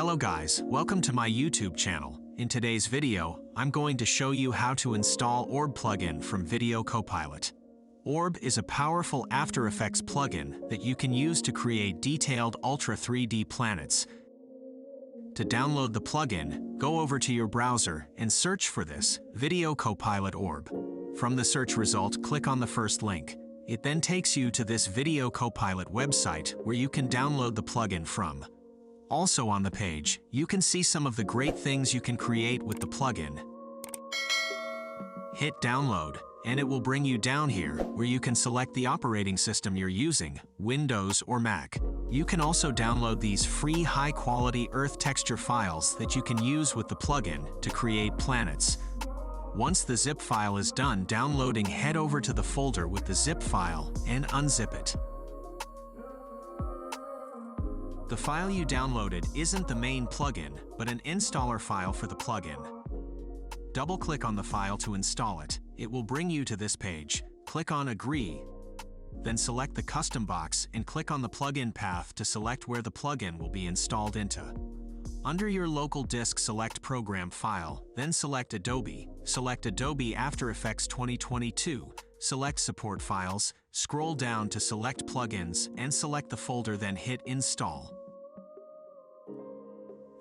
Hello guys, welcome to my YouTube channel. In today's video, I'm going to show you how to install Orb plugin from Video Copilot. Orb is a powerful After Effects plugin that you can use to create detailed Ultra 3D planets. To download the plugin, go over to your browser and search for this, Video Copilot Orb. From the search result, click on the first link. It then takes you to this Video Copilot website where you can download the plugin from. Also on the page, you can see some of the great things you can create with the plugin. Hit download, and it will bring you down here where you can select the operating system you're using, Windows or Mac. You can also download these free high-quality Earth texture files that you can use with the plugin to create planets. Once the zip file is done downloading, head over to the folder with the zip file and unzip it. The file you downloaded isn't the main plugin, but an installer file for the plugin. Double-click on the file to install it. It will bring you to this page. Click on Agree, then select the custom box and click on the plugin path to select where the plugin will be installed into. Under your local disk, select Program File, then select Adobe. Select Adobe After Effects 2022. Select Support Files, scroll down to select Plugins, and select the folder, then hit Install.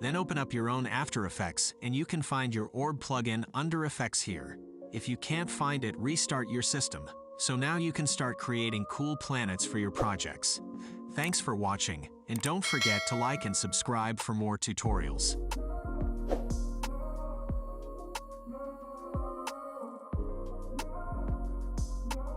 Then open up your own After Effects, and you can find your Orb plugin under Effects here. If you can't find it, restart your system. So now you can start creating cool planets for your projects. Thanks for watching, and don't forget to like and subscribe for more tutorials.